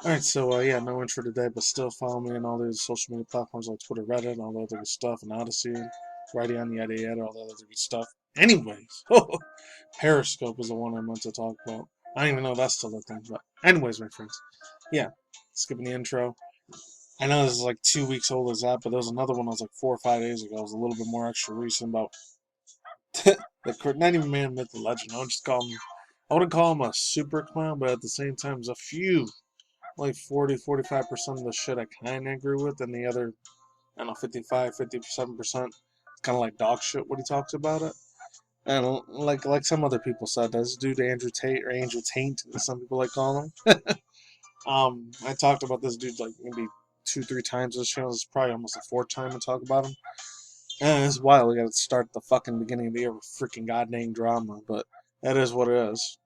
Alright, so yeah, no intro today, but still follow me on all these social media platforms like Twitter, Reddit, all the other good stuff, and Odyssey, Writing, yada yada, all the other good stuff. Anyways, Periscope is the one I meant to talk about. I don't even know if that's still a thing, but anyways, my friends. Yeah, skipping the intro. I know this is like 2 weeks old as that, but there was another one that was like 4 or 5 days ago. It was a little bit more extra recent about not even man, myth, the legend. I wouldn't call him a super clown, but at the same time, there's a few like 40-45% of the shit I kind of agree with, and the other, I don't know, 55-57% kind of like dog shit when he talks about it. And like some other people said, this dude Andrew Tate or Andrew Taint, as some people like calling him. I talked about this dude like maybe 2-3 times on this channel. This is probably almost the fourth time I talk about him. And it's wild. We got to start the fucking beginning of the year with freaking goddamn drama, but that is what it is.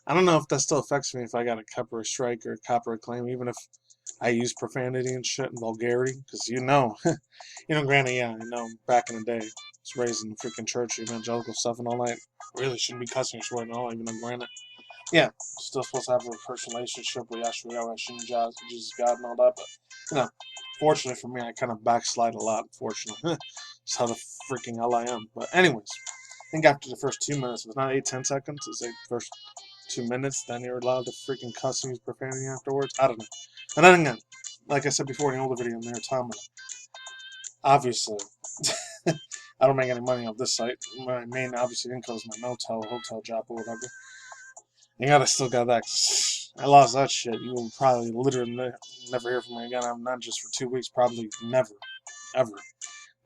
I don't know if that still affects me if I got a copyright strike or a copyright claim, even if I use profanity and shit and vulgarity, because granted, yeah, I know back in the day, I was raised in the freaking church, evangelical stuff and all that. Really shouldn't be cussing or swearing at all, even though granted, yeah, still supposed to have a personal relationship with Yahshua, Yahweh, Jesus, God, and all that, but, fortunately for me, I kind of backslide a lot, unfortunately. Just how the freaking hell I am. But anyways, I think after the first 2 minutes, it was not 8-10 seconds, it's like the first 2 minutes, then you're allowed to freaking cuss and use profanity afterwards. I don't know. And then again, like I said before in the older video, they were talking about, obviously, I don't make any money off this site. My main, obviously, income is my hotel job or whatever. And I still got that. I lost that shit. You will probably literally never hear from me again. I'm not just for 2 weeks, probably never, ever.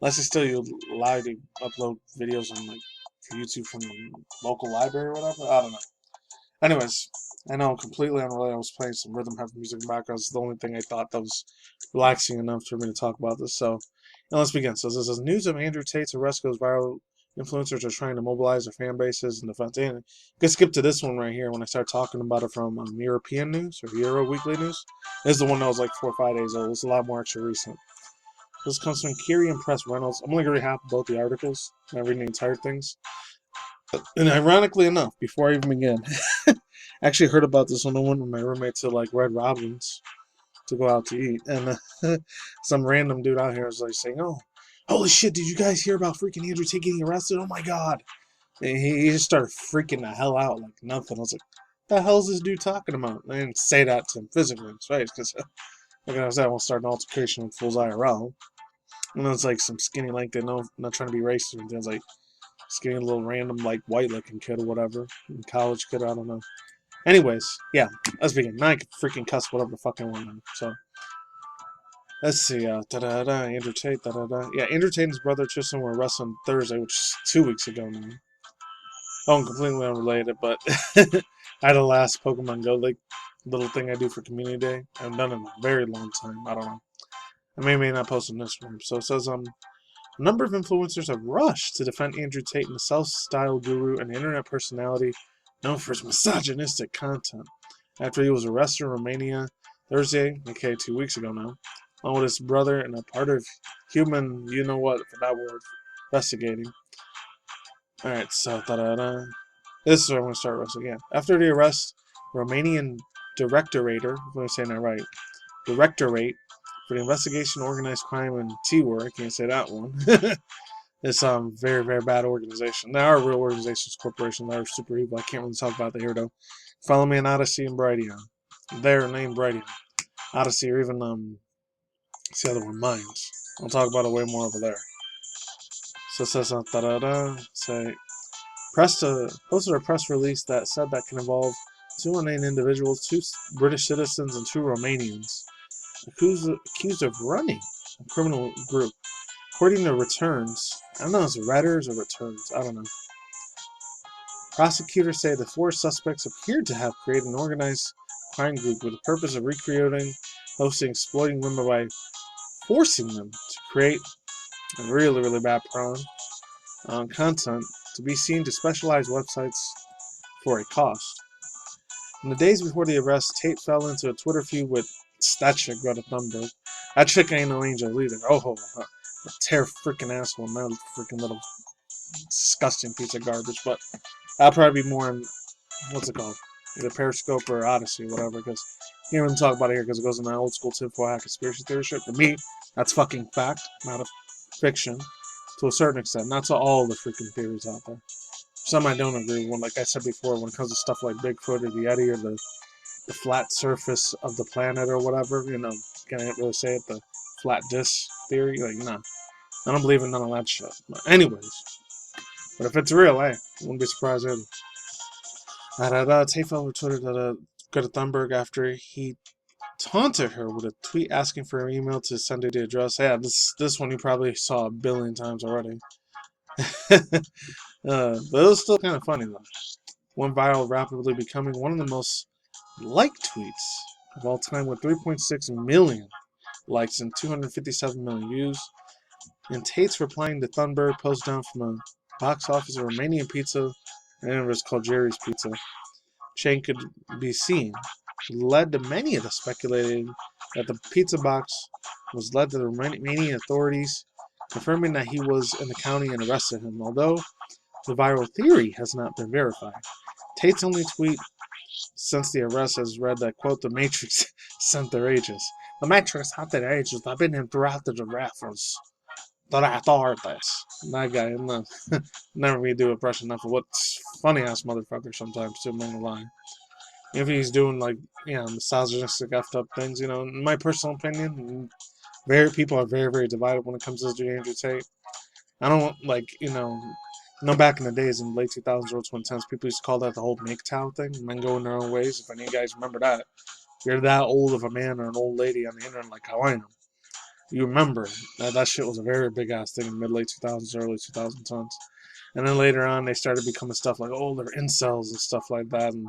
Unless it's still you allow you to upload videos on like YouTube from the local library or whatever. I don't know. Anyways, I know completely unrelated. I was playing some rhythm heavy music in the background. It's the only thing I thought that was relaxing enough for me to talk about this. So, let's begin. So, this is news of Andrew Tate's arrest goes viral. Influencers are trying to mobilize their fan bases and defense. And you can skip to this one right here when I start talking about it from European news or Euro Weekly News. This is the one that was like 4 or 5 days old. It's a lot more extra recent. This comes from Kiri and Press Reynolds. I'm only going to read half of both the articles. I'm not reading the entire things. And ironically enough, before I even begin, I actually heard about this when I went with my roommate to like Red Robin's to go out to eat, and some random dude out here was like saying, "Oh, holy shit! Did you guys hear about freaking Andrew Tate getting arrested? Oh my god!" And he just started freaking the hell out like nothing. I was like, "The hell is this dude talking about?" I didn't say that to him physically in his face because, like I said, I won't start an altercation with fools IRL. And then it's like some skinny like they know, not trying to be racist or anything. It's like skinny little random like white looking kid or whatever, college kid, I don't know. Anyways, yeah, let's begin. Now I can freaking cuss whatever the fuck I want now. So let's see, Andrew Tate, Yeah, Andrew Tate and his brother Tristan were arrested on Thursday, which is 2 weeks ago now. Oh, I'm completely unrelated, but I had a last Pokemon Go like little thing I do for Community Day. I haven't done it in a very long time. I don't know. I may not post on this one. So it says a number of influencers have rushed to defend Andrew Tate, the self-styled guru and internet personality known for his misogynistic content, after he was arrested in Romania Thursday, aka 2 weeks ago now, along with his brother and a part of human, you know what, for that word, investigating. Alright, so this is where I'm going to start arresting again. After the arrest, Romanian Directorate, if I'm saying that right, Directorate for the Investigation of Organized Crime and T-Word, I can't say that one. It's very, very bad organization. There are real organizations, corporations that are super evil. I can't really talk about that here though. Follow me on Odyssey and Brighteon. They're named Brighteon. Odyssey or even what's the other one? Minds. I'll talk about it way more over there. So it says say posted a press release that said that can involve 2 unnamed individuals, 2 British citizens and 2 Romanians, accused of running a criminal group. According to returns, I don't know if it's Redders or returns, I don't know. Prosecutors say the 4 suspects appeared to have created an organized crime group with the purpose of recreating, hosting, exploiting women by forcing them to create a really, really bad content to be seen to specialized websites for a cost. In the days before the arrest, Tate fell into a Twitter feud with that chick, Greta Thunberg. That chick ain't no angel either. Oh, a tear freaking asshole, not a freaking little disgusting piece of garbage. But that'll probably be more in, what's it called? Either Periscope or Odyssey, whatever, because you can't even talk about it here because it goes in that old school tinfoil hat conspiracy theory shit. For me, that's fucking fact, not a fiction, to a certain extent. Not to all the freaking theories out there. Some I don't agree with. Like I said before, when it comes to stuff like Bigfoot or the Yeti or the flat surface of the planet or whatever, can't really say it, the flat disc theory, like, nah. I don't believe in none of that shit. But anyways, but if it's real, hey, I wouldn't be surprised either. Tate fell over Twitter that Greta Thunberg after he taunted her with a tweet asking for her email to send her the address. Yeah, this one you probably saw a billion times already. But it was still kind of funny though. Went viral, rapidly becoming one of the most liked tweets of all time with 3.6 million likes and 257 million views. And Tate's replying to Thunberg post down from a box office of Romanian pizza, and it was called Jerry's Pizza, chain could be seen, led to many of the speculating that the pizza box was led to the Romanian authorities, confirming that he was in the county and arrested him, although the viral theory has not been verified. Tate's only tweet since the arrest has read that, quote, the Matrix sent their agents. The Matrix sent their agents. I've been throughout the giraffes. The authorities. That guy, never me do impression enough of what's funny ass motherfucker sometimes too, I'm not gonna lie. If he's doing like, misogynistic effed up things, in my personal opinion, people are very, very divided when it comes to Andrew Tate. I don't like, back in the days in the late 2000s, early 2010s, people used to call that the whole MGTOW thing, men going their own ways. If any of you guys remember that, if you're that old of a man or an old lady on the internet like how I am, you remember that shit was a very big ass thing in the mid-late 2000s, early 2010s. And then later on, they started becoming stuff like, oh, they're incels and stuff like that, and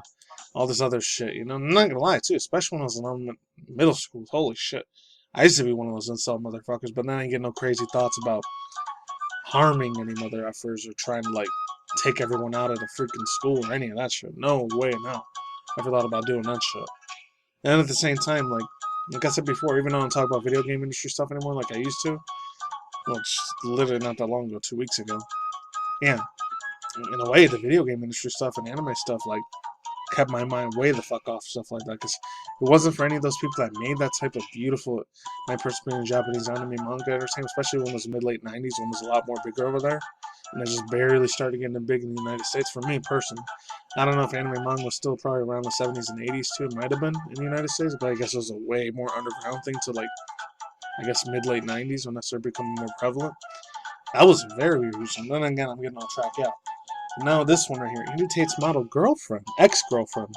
all this other shit. I'm not gonna lie, too, especially when I was in middle school. Holy shit. I used to be one of those incel motherfuckers, but then I didn't get no crazy thoughts about harming any mother effers or trying to, like, take everyone out of the freaking school or any of that shit. No way, no. Never thought about doing that shit. And at the same time, like I said before, even though I don't talk about video game industry stuff anymore like I used to, well, it's literally not that long ago, 2 weeks ago. Yeah, in a way, the video game industry stuff and anime stuff, like, kept my mind way the fuck off stuff like that. Because it wasn't for any of those people that made that type of beautiful, my personal opinion, Japanese anime manga entertainment, especially when it was the mid-late 90s, when it was a lot more bigger over there. And it just barely started getting big in the United States. For me, personally, I don't know if anime manga was still probably around the 70s and 80s too. It might have been in the United States, but I guess it was a way more underground thing to, like, I guess mid-late 90s when that started becoming more prevalent. That was very recent. Then again, I'm getting off track, yeah. Now this one right here, Andrew Tate's model girlfriend, ex-girlfriend,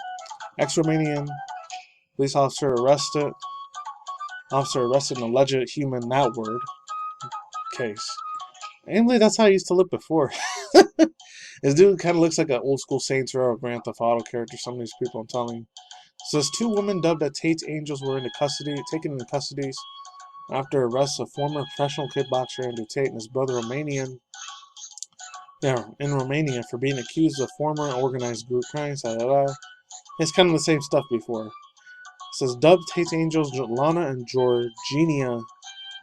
ex-Romanian police officer arrested in alleged human that word case. Anyway, that's how I used to look before. This dude kind of looks like an old school Saints Row or Grand Theft Auto character. Some of these people, I'm telling you. So, there's two women dubbed as Tate's Angels were taken into custody after arrest of former professional kickboxer Andrew Tate and his brother in Romania for being accused of former organized group crimes. It's kind of the same stuff before. It says dubbed Tate's Angels Lana and Georgina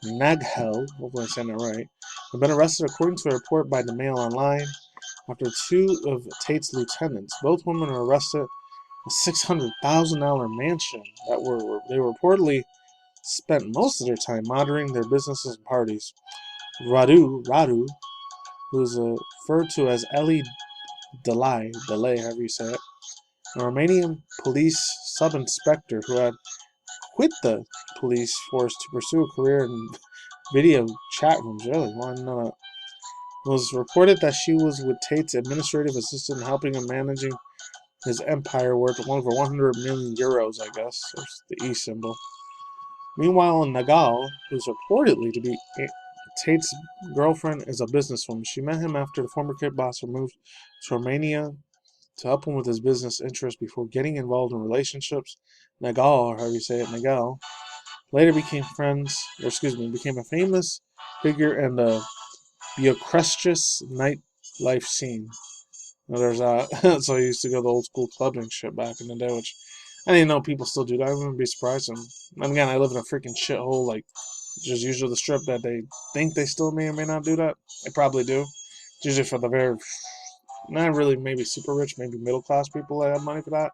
Naghel, hopefully I said that right, have been arrested according to a report by the Mail Online after two of Tate's lieutenants. Both women were arrested at a $600,000 mansion that they reportedly spent most of their time monitoring their businesses and parties. Radu, who's referred to as Eli Delay, however you say it, a Romanian police sub-inspector who had quit the police force to pursue a career in video chat rooms. Really, why not? It was reported that she was with Tate's administrative assistant, helping him managing his empire worth over 100 million euros, I guess. There's the E symbol. Meanwhile, Nagal, who's reportedly to be Tate's girlfriend, is a businesswoman. She met him after the former kickboxer moved to Romania to help him with his business interests before getting involved in relationships. Nagal, or however you say it, Nagal, later became became a famous figure in the Bucharest's nightlife scene. Now, there's so I used to go to the old school clubbing shit back in the day, which I didn't know people still do that. I wouldn't be surprised. And again, I live in a freaking shithole, like, just usually the strip that they think they still may or may not do that. They probably do. It's usually for the very, not really maybe super rich, maybe middle class people that have money for that.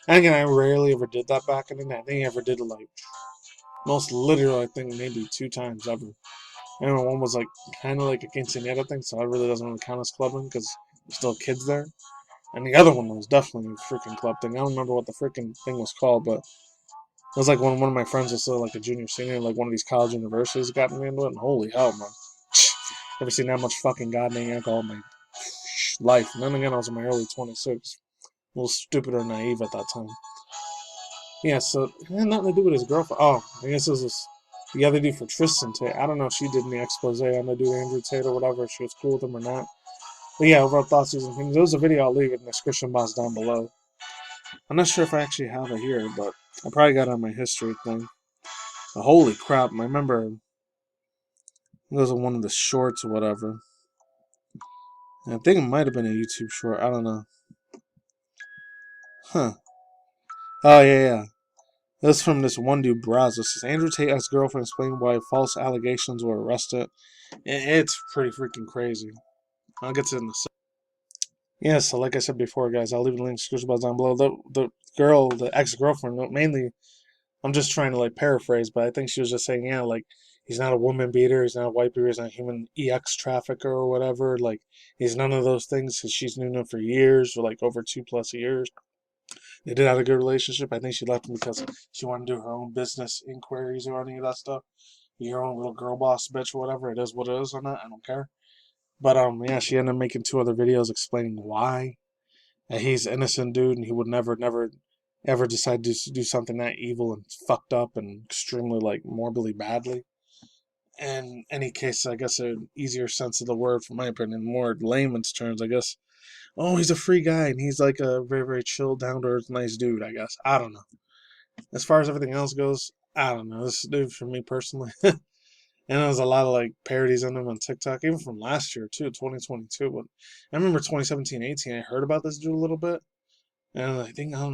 And again, I rarely ever did that back in the day. I think I ever did it like most literally, I think maybe 2 times ever. And one was like kind of like a quinceañera thing, so it really doesn't really count as clubbing because there's still kids there. And the other one was definitely a freaking club thing. I don't remember what the freaking thing was called, but it was like when one of my friends was still like a junior, senior, like one of these college universities got me into it. And holy hell, man. Never seen that much fucking goddamn alcohol in my life. And then again, I was in my early 26. A little stupid or naive at that time. Yeah, so it had nothing to do with his girlfriend. Oh, I guess this was the other dude for Tristan Tate. I don't know if she did any expose on the dude Andrew Tate or whatever, if she was cool with him or not. But yeah, overall thoughts, and opinions. There was a video, I'll leave it in the description box down below. I'm not sure if I actually have it here, but I probably got it on my history thing. But holy crap, I remember it was on one of the shorts or whatever. And I think it might have been a YouTube short. I don't know. Huh. Oh, yeah. This is from this one dude, Braz. It says, Andrew Tate ex-girlfriend explained why false allegations were arrested. It's pretty freaking crazy. I'll get to it in a second. Yeah, so like I said before, guys, I'll leave the link in the description box down below. The girl, the ex-girlfriend, mainly, I'm just trying to like paraphrase, but I think she was just saying, yeah, like, he's not a woman beater, he's not a white beater, he's not a human EX trafficker or whatever. Like, he's none of those things because she's known him for years, or like over 2+ years. They did have a good relationship. I think she left him because she wanted to do her own business inquiries or any of that stuff. Your own little girl boss bitch or whatever. It is what it is or not. I don't care. But yeah, she ended up making 2 other videos explaining why. That he's an innocent dude and he would never, ever decide to do something that evil and fucked up and extremely like morbidly badly. In any case, I guess an easier sense of the word, for my opinion, more layman's terms, I guess. Oh, he's a free guy and he's like a very, very chill, down to earth, nice dude, I guess. I don't know. As far as everything else goes, I don't know. This dude, for me personally, and there's a lot of like parodies on him on TikTok, even from last year too, 2022. But I remember 2017, 18. I heard about this dude a little bit, and I think I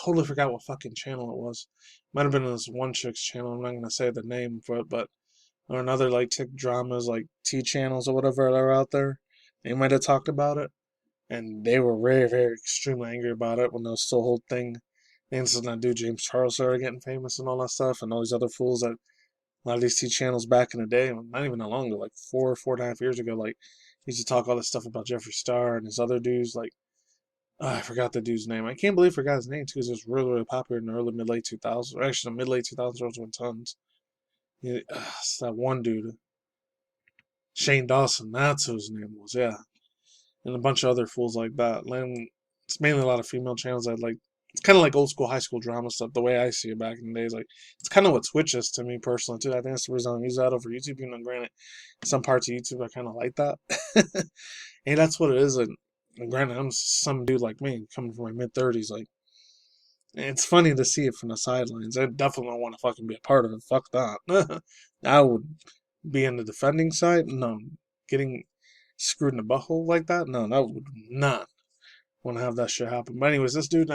totally forgot what fucking channel it was. Might have been this one chick's channel. I'm not gonna say the name for it, but or another like tick dramas, like T channels or whatever that are out there. They might have talked about it, and they were very, very extremely angry about it when there was the whole thing. And so that dude James Charles started getting famous and all that stuff, and all these other fools that a lot of these T channels back in the day, not even that long ago, like 4.5 years ago, like used to talk all this stuff about Jeffree Star and his other dudes. Like I forgot the dude's name. I can't believe I forgot his name too, because it was really, really popular in the early mid late 2000s. Or actually, the mid late 2000s was when tons. Yeah, it's that one dude, Shane Dawson. That's who his name was. Yeah, and a bunch of other fools like that. And it's mainly a lot of female channels that like. It's kind of like old school high school drama stuff. The way I see it back in the days, like it's kind of what Twitch is to me personally too. I think that's the reason I use that over YouTube. You know, granted, some parts of YouTube I kind of like that, and that's what it is. And granted, I'm some dude like me coming from my mid 30s. Like it's funny to see it from the sidelines. I definitely don't want to fucking be a part of it. Fuck that. I would be in the defending side. No, getting screwed in the butthole like that. No, that would not want to have that shit happen. But anyways, this dude,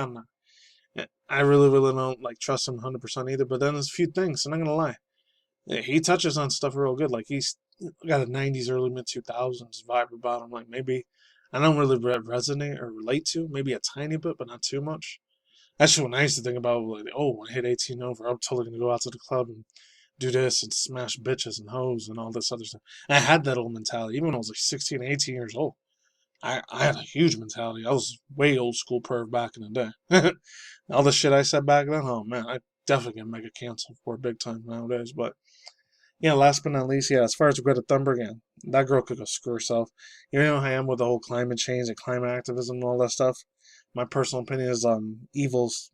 I really, really don't like trust him 100% either. But then there's a few things. I'm not gonna lie. He touches on stuff real good. Like he's got a '90s, early mid 2000s vibe about him. Like maybe I don't really resonate or relate to. Maybe a tiny bit, but not too much. That's what I used to think about. Like, oh, when I hit 18 over, I'm totally gonna go out to the club and do this and smash bitches and hoes and all this other stuff. And I had that old mentality even when I was like 16, 18 years old. I had a huge mentality. I was way old school perv back in the day. All the shit I said back then, oh man, I definitely get mega canceled for big time nowadays. But yeah, last but not least, yeah, as far as Greta Thunberg, yeah, that girl could go screw herself. You know how I am with the whole climate change and climate activism and all that stuff. My personal opinion is evil's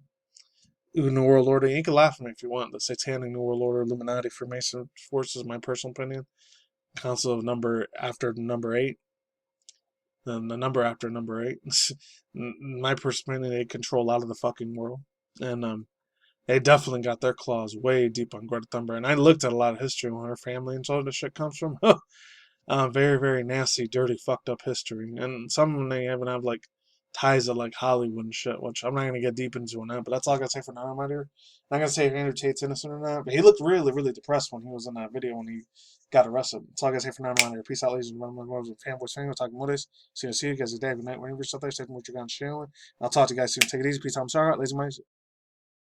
New World Order. You can laugh at me if you want. The Satanic New World Order, Illuminati, Freemason forces. My personal opinion. Council of number after number 8. The number after number 8. My personal opinion, they control a lot of the fucking world, and they definitely got their claws way deep on Greta Thunberg. And I looked at a lot of history where her family and all this shit comes from. Very, very nasty, dirty, fucked up history. And some of them they even have like ties of like Hollywood and shit, which I'm not gonna get deep into on that. But that's all I gotta say for now, my dear. I'm not gonna say if Andrew Tate's innocent or not, but he looked really, really depressed when he was in that video when he got arrested. That's all I gotta say for now, my dear. Peace out, ladies and gentlemen. Fanboys, fan. We'll talk more this. See you guys today. Good night. Whenever you're still there, stay with your gun, sharing. I'll talk to you guys soon. Take it easy. Peace out. I'm sorry, ladies and gentlemen.